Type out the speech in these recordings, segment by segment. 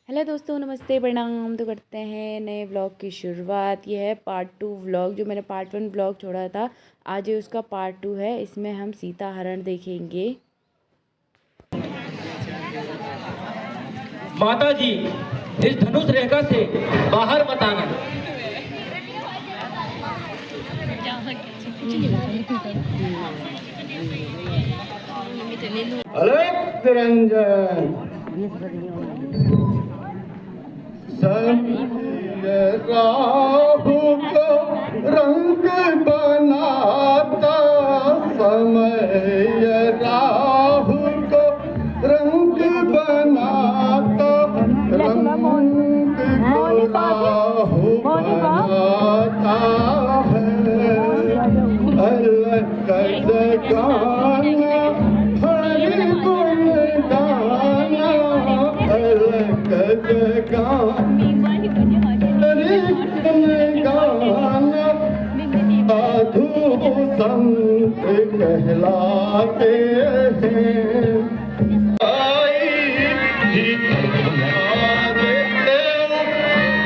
Hello दोस्तों, नमस्ते, प्रणाम। तो करते हैं नए व्लॉग की शुरुआत। ये है पार्ट 2 व्लॉग। जो मैंने पार्ट 1 व्लॉग छोड़ा था, आज ये उसका पार्ट 2 है। इसमें हम सीता हरण देखेंगे। माता जी, इस धनुष रेखा से बाहर मत आना। अलग निरंजन राहु को रंग बनाता, समय राहु को रंग बनाता, रंग को राहु बनाता है। अलग गाना हरि गुण गाना, अलग गाना साधु संत कहलाते हैं।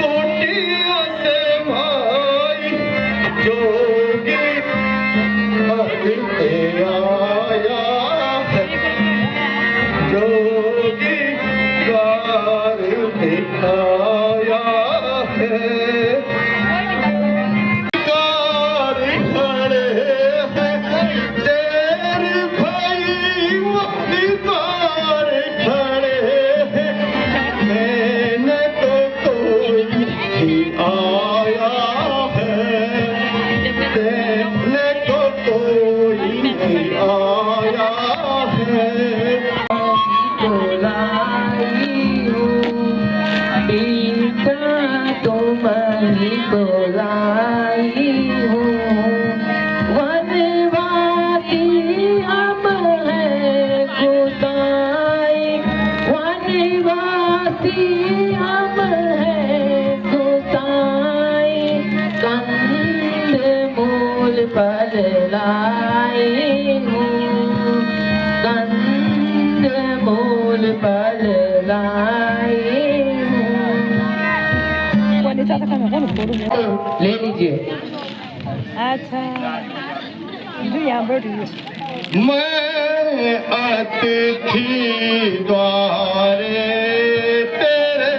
कोटियों से भाई जोगी आया है, जोगी द्वार दिखाया है। खड़े हैं तेरे भाई द्वार खड़े हैं, मैंने तो कोई आया है, मैंने तो कोई नहीं आया है। पर लाई हूँ, कंद मूल पर लाई हूँ। ले लीजिए। अच्छा, यहाँ बैठिए। मैं अतिथि द्वारे तेरे,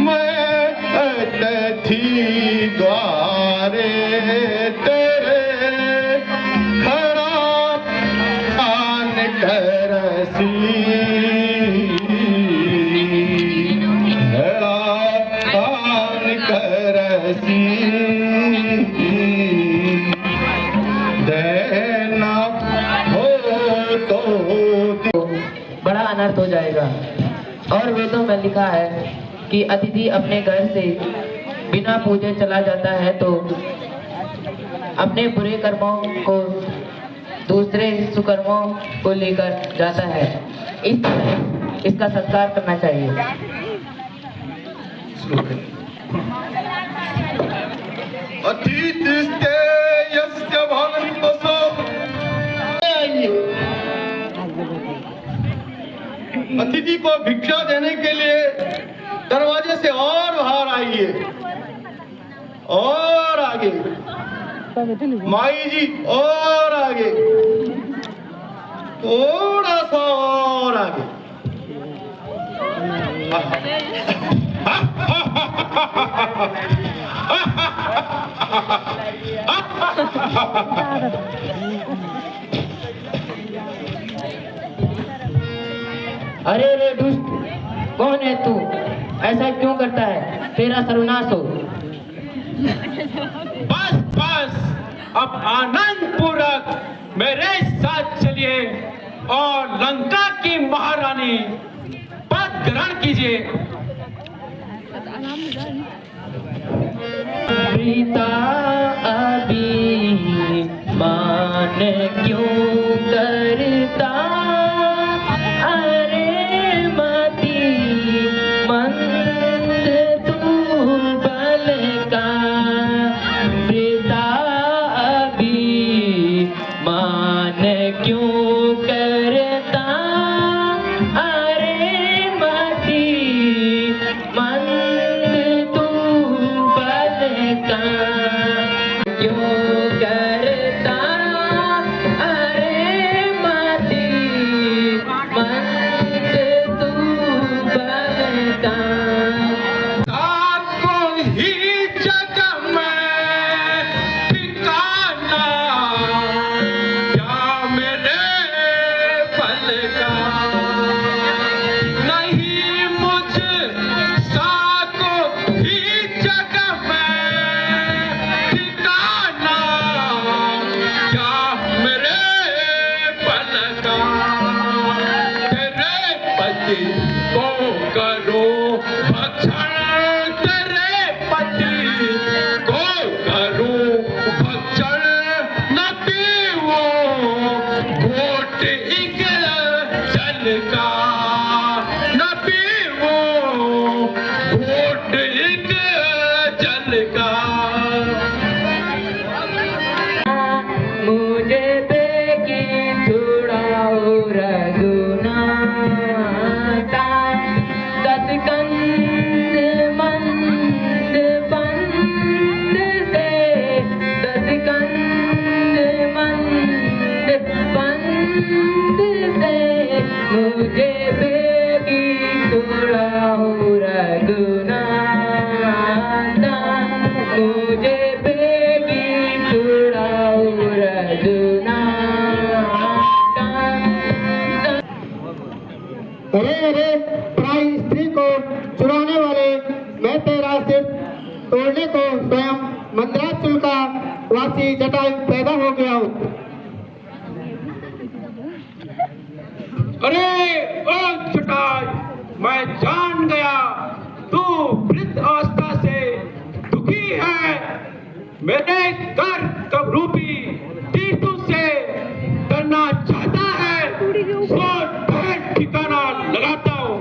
मैं अतिथि द्वारे तेरे, खड़ा आन करसी, खड़ा आन करसी, देना हो तो बड़ा अनर्थ हो जाएगा। और वेदों में लिखा है कि अतिथि अपने घर से बिना पूजे चला जाता है तो अपने बुरे कर्मों को दूसरे सुकर्मों को लेकर जाता है। इस तरह इसका सत्कार करना चाहिए। अतिथिस्ते यस्य भवन्तसो। अतिथि को भिक्षा देने के लिए दरवाजे से और बाहर आइए, और आगे माई जी, और आगे, थोड़ा सा और आगे। अरे रे दुष्ट, कौन है तू? ऐसा क्यों करता है? तेरा सर्वनाश हो। बस बस, अब आनंद पूर्वक मेरे साथ चलिए और लंका की महारानी पद ग्रहण कीजिए। प्रीता अभी मान क्यों करता? अरे मती मंद तू बल का, प्रीता अभी मान क्यों करता? अरे मती करो भक्षण तेरे पति को करूं भक्षण न पीवो घोट एक जल का न पीवो घोट एक जल का मुझे बेगी छुड़ाओ रघुनाथा दस कंद मंद बंद से दस कंद मंद बंद से मुझे बेगी छुड़ाओ रघुनाथा मुझे बेगी छुड़ाओ रघुनाथा। अरे अरे पराई स्त्री को चुराने वाले, मैं तेरा सिर तोड़ने को स्वयं मंदराचल का वासी जटायु पैदा हो गया हूँ। अरे ओ जटायु, मैं जान गया तू वृद्ध अवस्था से दुखी है। मेरे दर्द रूपी तीर्थ से डरना चाहता है, सो ढेर ठिकाना लगाता हूँ।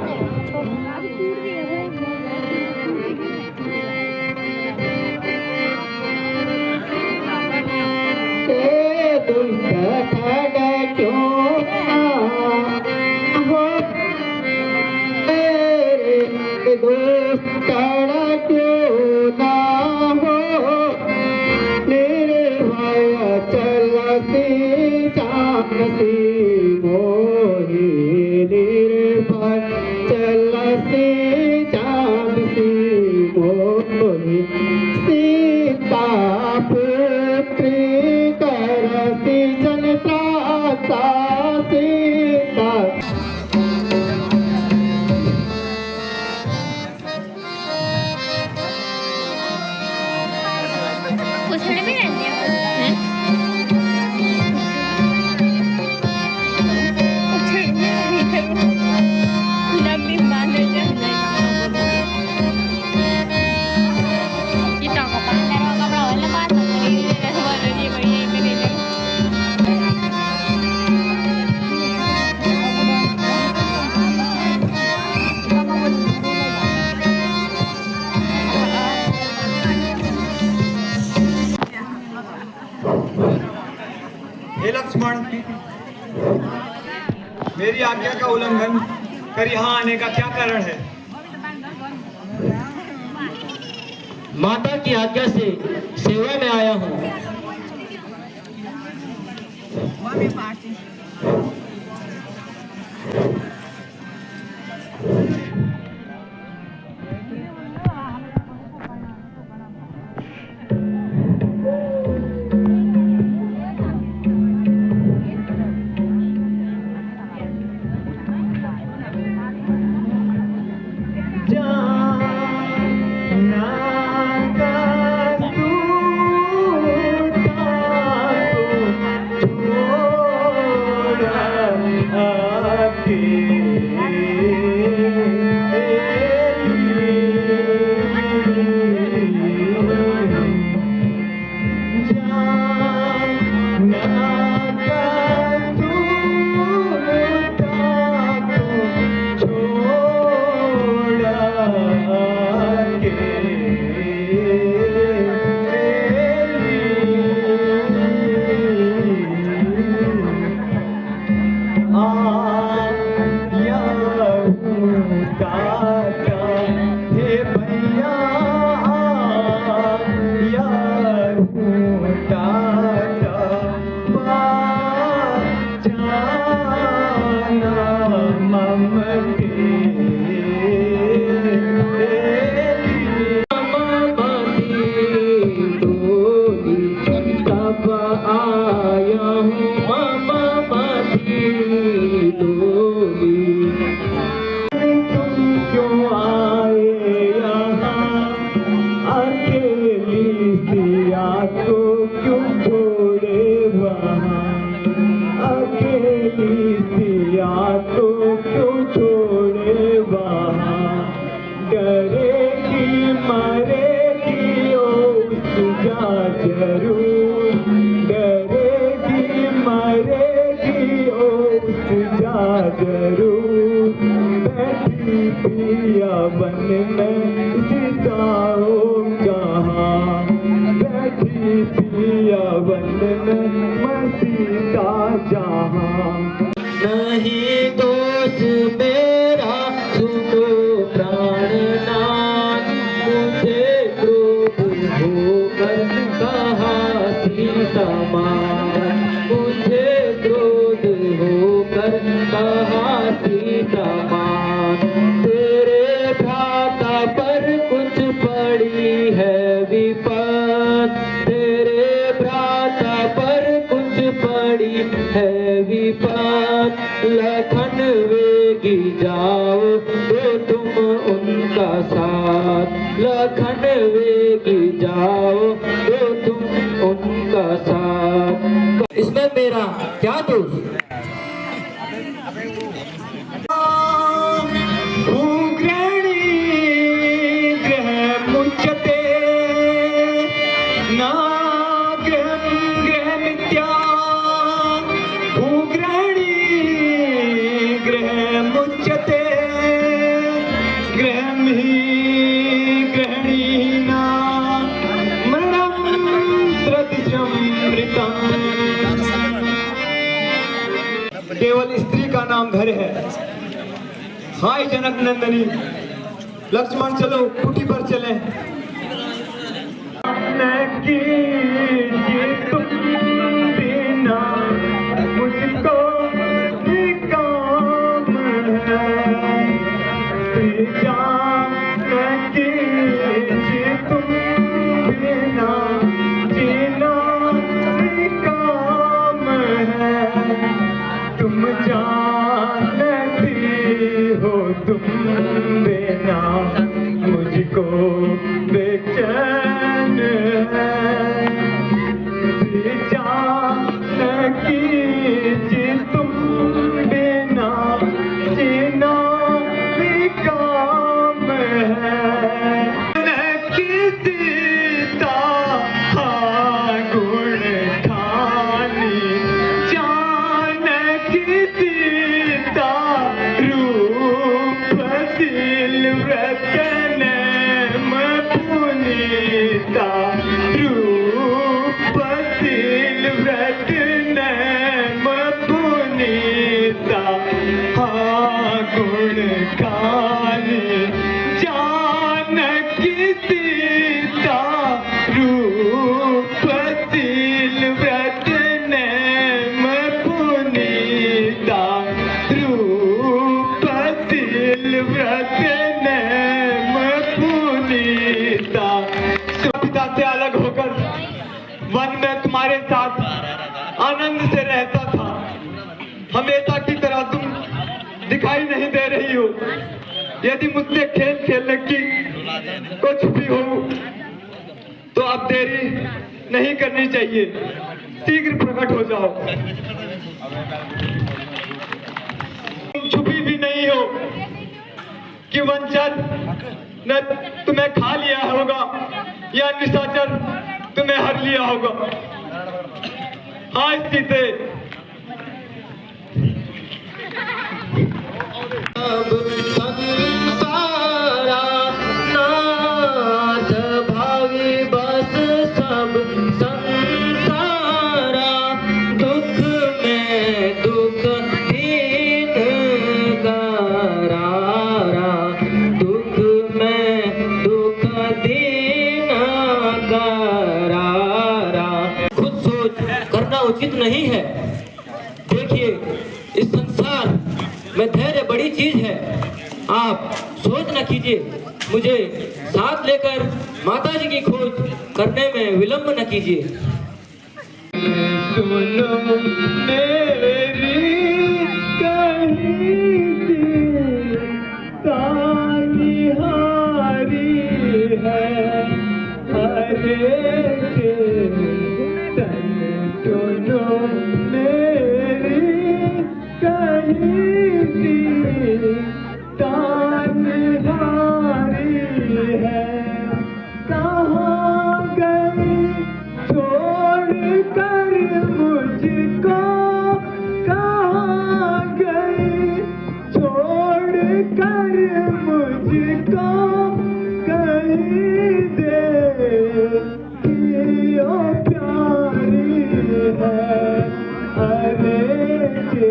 दुष्ट ठग क्यों हो तेरे दुष्ट क्यों ना हो मेरे भाई चलसी चांसी मोही निर्भय चलसी चांसी मोही सीता पुत्री करसी जन त्रासा सीता उसने भी रहने दिया लंबी बांधे हे लक्ष्मण, मेरी आज्ञा का उल्लंघन कर यहाँ आने का क्या कारण है? माता की आज्ञा से सेवा में आया हूँ। छोड़ा पिया बन में जिताओ जहाँ, बैठी पिया बन में मसीता जहाँ। नहीं दोष मेरा सुनो प्राणनाथ, मुझे क्रोध होकर कहा सीता माँ, मुझे क्रोध होकर कहा सीता माँ। तेरे भ्राता पर कुछ पड़ी है विपद, तेरे भ्राता पर कुछ पड़ी है विपद। लखन वेगी जाओ तो तुम उनका साथ, लखन वेगी जाओ तो तुम उनका साथ। इसमें मेरा क्या दोष? केवल स्त्री का नाम घर है। हाय जनक नंदनी, लक्ष्मण चलो कुटी पर चले। तुम बिना मुझको भी काम है, तुम बिना जीना भी काम है। तुम जानती हो तुम बिना मुझको बेचैन है, कीजिए तुम बिना जीना भी काम है। सीता गुण खानी जानकी सीता, रूप दिल व्रत नैम पुनीता, रूप दिल व्रत नैम पुनीता। हाँ गुण खानी जानकी सीता, रूप दिल व्रत नैम पुनीता, रूप दिल व्रत नैम पुनीता। पिता से अलग होकर वन में तुम्हारे साथ आनंद से रहता था, हमेशा की तरह तुम दिखाई नहीं दे रही हो। यदि मुझसे खेल खेलने की कुछ भी हो तो अब देरी नहीं करनी चाहिए, शीघ्र प्रकट हो जाओ। तुम छुपी भी नहीं हो कि वंचन न तुम्हें खा लिया होगा या निशाचर तुम्हें हर लिया होगा। हाँ सीते, अब संसारा नाथ भावी बस सब संसारा, दुख में दुख दीन करारा, दुख में दुख दीन करारा। खुद सोच करना उचित नहीं है। देखिए इस संसार में धैर्य बड़ी चीज है। आप सोच न कीजिए, मुझे साथ लेकर माता जी की खोज करने में विलंब न कीजिए। सुनो मेरी कही ताली हारी है, हरे के तन सुनो मेरी कही मुझे कहीं दे कि ओ प्यारी है अरे के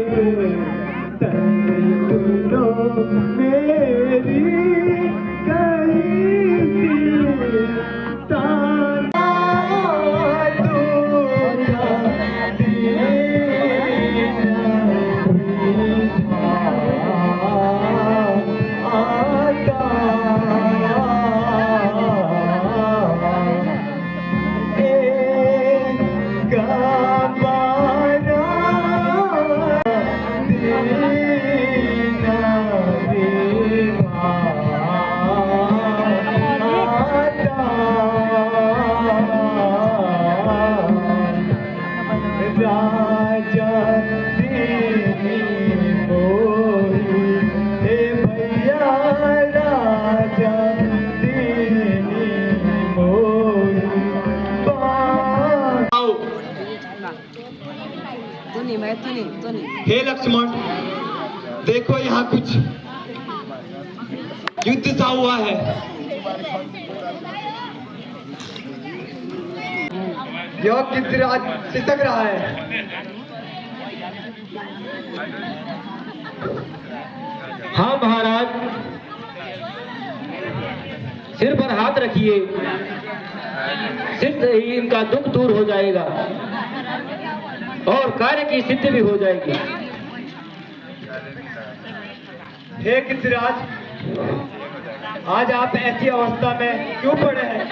सुनो मेरी कहीं सी तारा राजा तेरी मोही हे भैया राजा तेरी मोही हे लक्ष्मण, देखो यहाँ कुछ युद्ध सा हुआ है। यह कितराज खिसक रहा है। हाँ महाराज, सिर पर हाथ रखिए, सिद्ध ही इनका दुख दूर हो जाएगा और कार्य की सिद्धि भी हो जाएगी। हे कितराज, आज आप ऐसी अवस्था में क्यों पड़े हैं?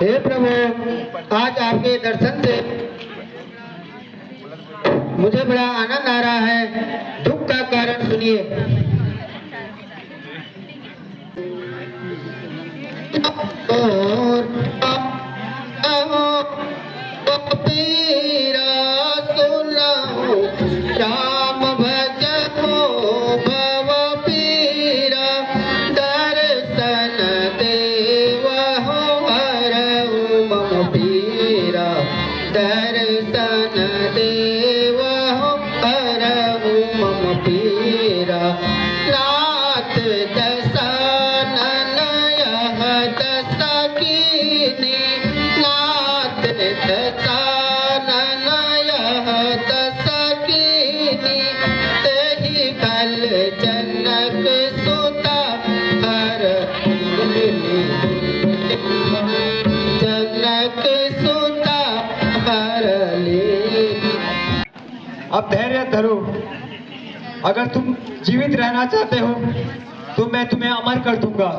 हे प्रभु, आज आपके दर्शन से मुझे बड़ा आनंद आ रहा है। दुख का कारण सुनिए। राम भजो भव पीरा दर्शन देवहु हरहु मम पीरा दर्शन देवहु हरहु मम पीरा नाथ दशानन यह दश कीनी नाथ दशानन यह दश कीनी तेहि कल जनक सुता हर जनक सुता हर ले। अब धैर्य धरो, अगर तुम जीवित रहना चाहते हो तो मैं तुम्हें अमर कर दूंगा।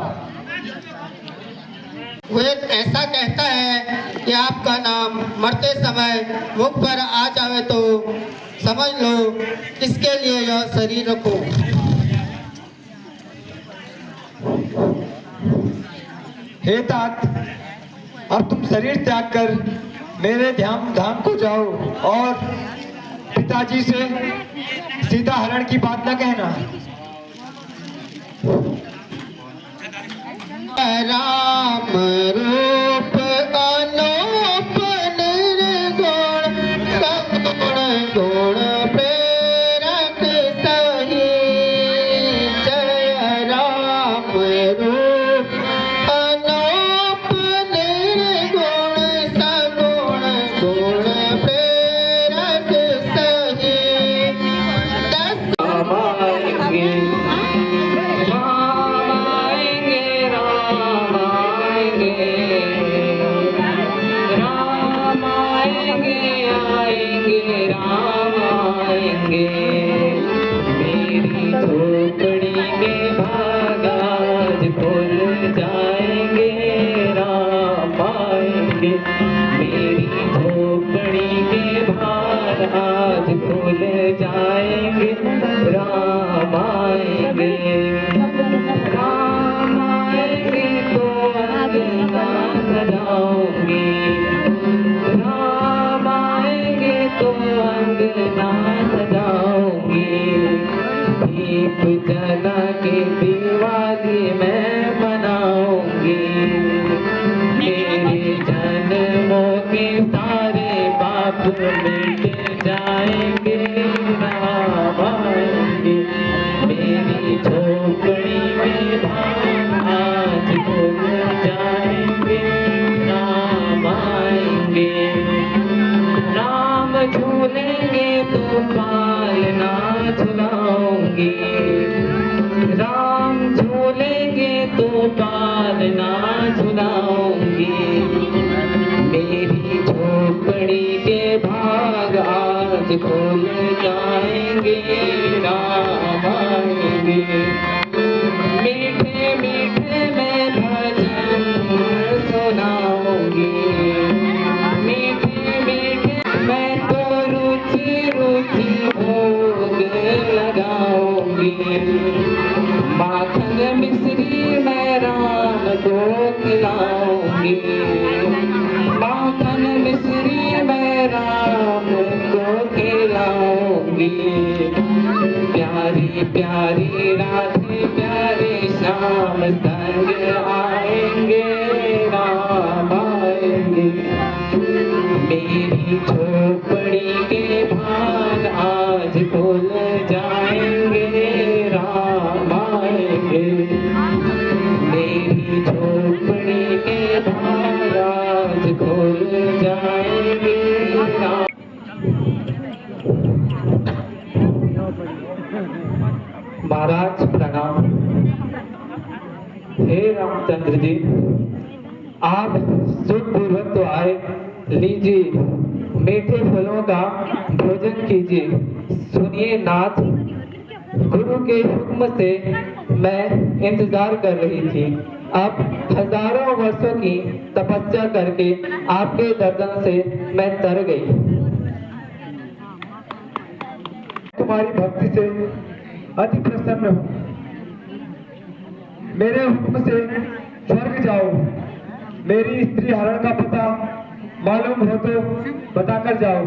वेद ऐसा कहता है कि आपका नाम मरते समय मुख पर आ जावे तो समझ लो इसके लिए यह शरीर रखो। हे तात, अब तुम शरीर त्याग कर मेरे ध्यान धाम को जाओ और पिताजी से सीता हरण की बात न कहना। राम रूप अनूप निर्गुण सगुण गुण प्रेरक सही जय राम रूप अनूप निर्गुण सगुण गुण प्रेरक सही जना के दिवाली मैं मनाऊंगी, मेरे जन्मों के सारे पाप मिट जाएंगे। पालना झुलाऊंगी, राम झूलेंगे तो पालना झुलाऊंगी। मेरी झोपड़ी के भाग आज खुल जाएंगे, राम आएंगे। मीठे मीठे मैं भजन सुनाऊंगी, मीठे मीठे मैं तो रुचि रुचि भोग लगाऊंगी। माखन मिश्री मैं राम को खिलाऊंगी, माखन मिश्री मैं राम को खिलाऊंगी। प्यारी प्यारी राधे प्यारे श्याम संग आएंगे, राम आएंगे। मेरी झोपड़ी के भाग आज खुल जाएंगे, राम आएंगे। मेरी झोपड़ी के भाग आज खुल जाएंगे, राम। महाराज प्रणाम। हे रामचंद्र जी, आप सुखपूर्वक तो आए, लीजिए मीठे फलों का भोजन कीजिए। सुनिए नाथ, गुरु के हुक्म से मैं इंतजार कर रही थी। अब हजारों वर्षों की तपस्या करके आपके दर्शन से मैं तर गई। तुम्हारी भक्ति से अति प्रसन्न हूँ। मेरे हुक्म से स्वर्ग जाओ। मेरी स्त्री हरण का पता मालूम हो तो बताकर जाओ।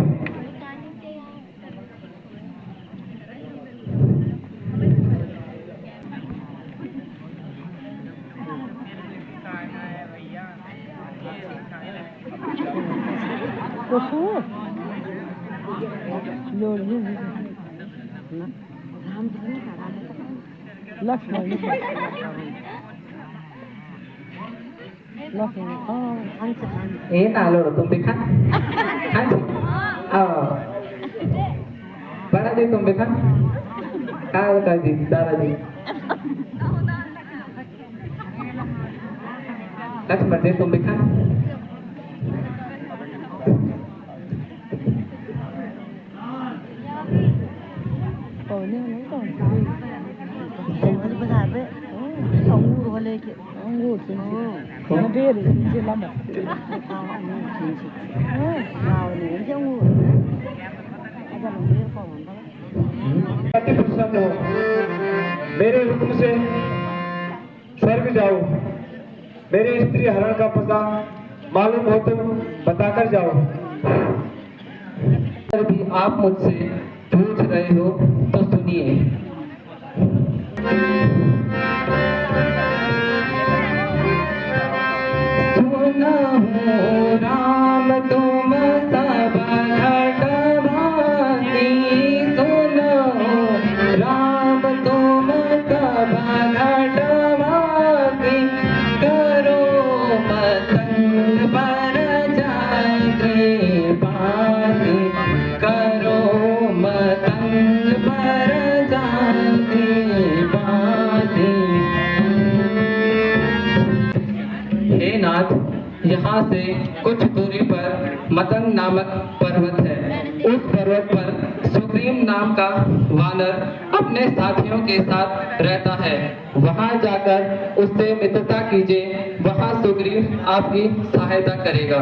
ये नालो तुम देखा, हाँ जी, बड़ा जी तुम देखा, क्या होता जी दादाजी, लक्ष्मण जी तुम देखा, अति प्रसन्न हो। मेरे हुक्म से स्वर्ग जाओ। मेरे स्त्री हरण का पता मालूम हो तो बताकर जाओ। अगर भी आप मुझसे पूछ रहे हो तो सुनिए। सुना हो राम तुम सब घटवासी, सुना हो राम तुम सब घटवासी। करो मतंग पर जाके पासी, करो मतंग पर जाके पासी। हे नाथ, यहाँ से कुछ दूरी पर मतंग नामक पर्वत है। उस पर्वत पर सुग्रीव नाम का वानर अपने साथियों के साथ रहता है। वहाँ जाकर उससे मित्रता कीजिए, वहाँ सुग्रीव आपकी सहायता करेगा।